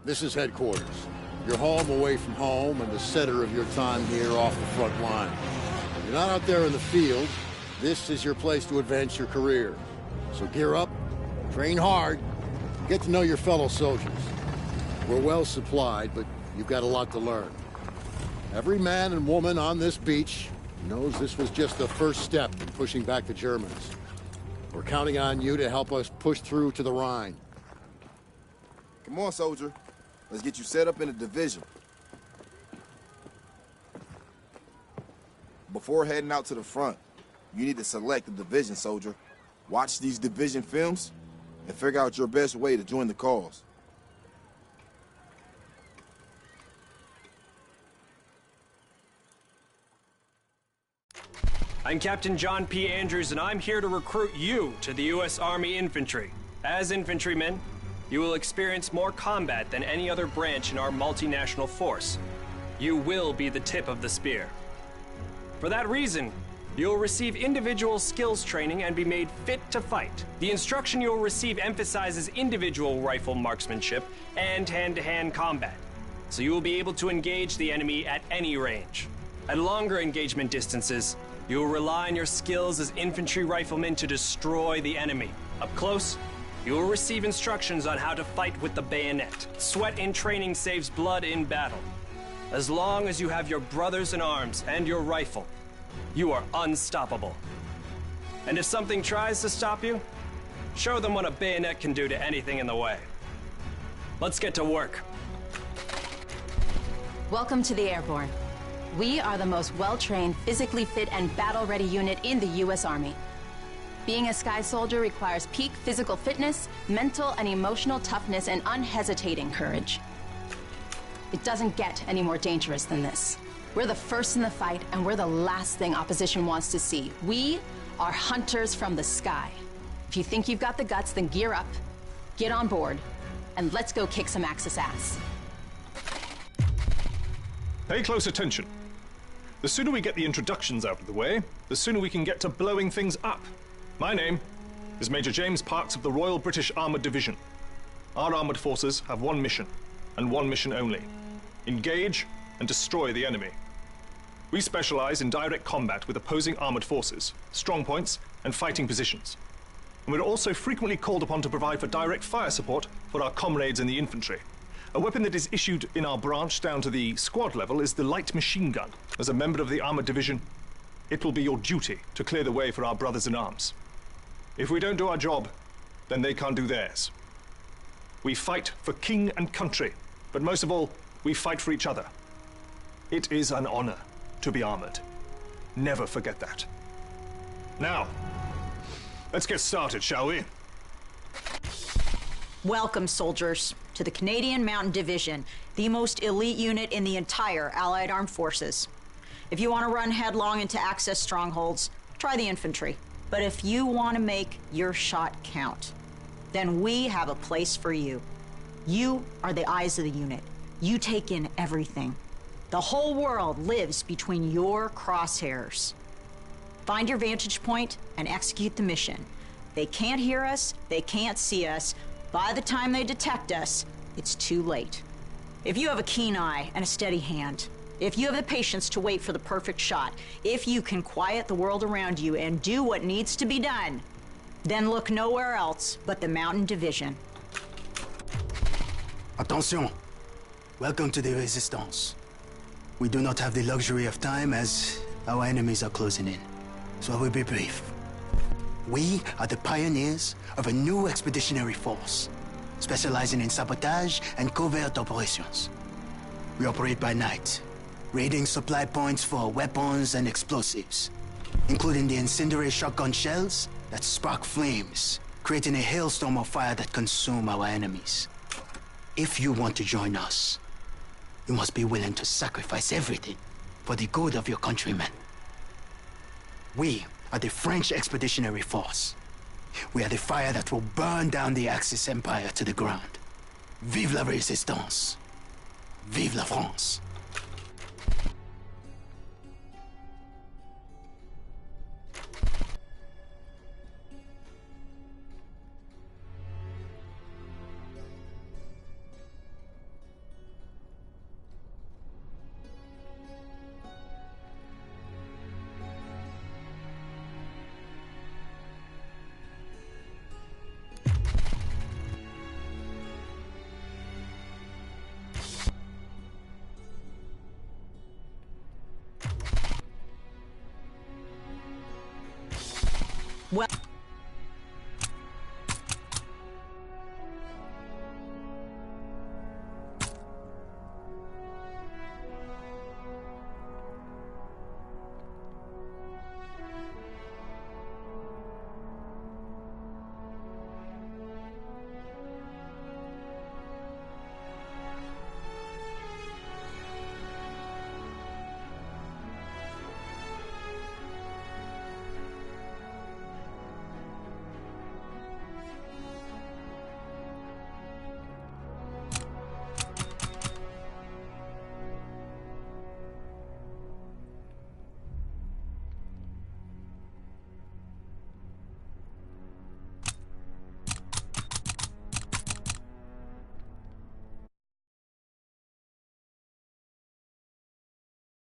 This is headquarters. Your home away from home and the center of your time here off the front line. You're not out there in the field. This is your place to advance your career. So gear up, train hard, get to know your fellow soldiers. We're well supplied, but you've got a lot to learn. Every man and woman on this beach knows this was just the first step in pushing back the Germans. We're counting on you to help us push through to the Rhine. Come on, soldier. Let's get you set up in a division. Before heading out to the front, you need to select a division, soldier. Watch these division films and figure out your best way to join the cause. I'm Captain John P. Andrews, and I'm here to recruit you to the U.S. Army Infantry. As infantrymen, you will experience more combat than any other branch in our multinational force. You will be the tip of the spear. For that reason, you'll receive individual skills training and be made fit to fight. The instruction you'll receive emphasizes individual rifle marksmanship and hand-to-hand combat, so you will be able to engage the enemy at any range. At longer engagement distances, you will rely on your skills as infantry riflemen to destroy the enemy. Up close, you will receive instructions on how to fight with the bayonet. Sweat in training saves blood in battle. As long as you have your brothers in arms and your rifle, you are unstoppable. And if something tries to stop you, show them what a bayonet can do to anything in the way. Let's get to work. Welcome to the Airborne. We are the most well-trained, physically fit, and battle-ready unit in the U.S. Army. Being a Sky Soldier requires peak physical fitness, mental and emotional toughness, and unhesitating courage. It doesn't get any more dangerous than this. We're the first in the fight, and we're the last thing opposition wants to see. We are hunters from the sky. If you think you've got the guts, then gear up, get on board, and let's go kick some Axis ass. Pay close attention. The sooner we get the introductions out of the way, the sooner we can get to blowing things up. My name is Major James Parks of the Royal British Armoured Division. Our armoured forces have one mission, and one mission only: engage and destroy the enemy. We specialize in direct combat with opposing armoured forces, strong points, and fighting positions. And we're also frequently called upon to provide for direct fire support for our comrades in the infantry. A weapon that is issued in our branch down to the squad level is the light machine gun. As a member of the armoured division, it will be your duty to clear the way for our brothers in arms. If we don't do our job, then they can't do theirs. We fight for king and country, but most of all, we fight for each other. It is an honor to be armored. Never forget that. Now, let's get started, shall we? Welcome, soldiers, to the Canadian Mountain Division, the most elite unit in the entire Allied Armed Forces. If you want to run headlong into Axis strongholds, try the infantry. But if you want to make your shot count, then we have a place for you. You are the eyes of the unit. You take in everything. The whole world lives between your crosshairs. Find your vantage point and execute the mission. They can't hear us, they can't see us. By the time they detect us, it's too late. If you have a keen eye and a steady hand, if you have the patience to wait for the perfect shot, if you can quiet the world around you and do what needs to be done, then look nowhere else but the Mountain Division. Attention! Welcome to the Resistance. We do not have the luxury of time as our enemies are closing in, so I will be brief. We are the pioneers of a new expeditionary force, specializing in sabotage and covert operations. We operate by night, raiding supply points for weapons and explosives, including the incendiary shotgun shells that spark flames, creating a hailstorm of fire that consume our enemies. If you want to join us, you must be willing to sacrifice everything for the good of your countrymen. We are the French Expeditionary Force. We are the fire that will burn down the Axis Empire to the ground. Vive la Résistance! Vive la France! Well...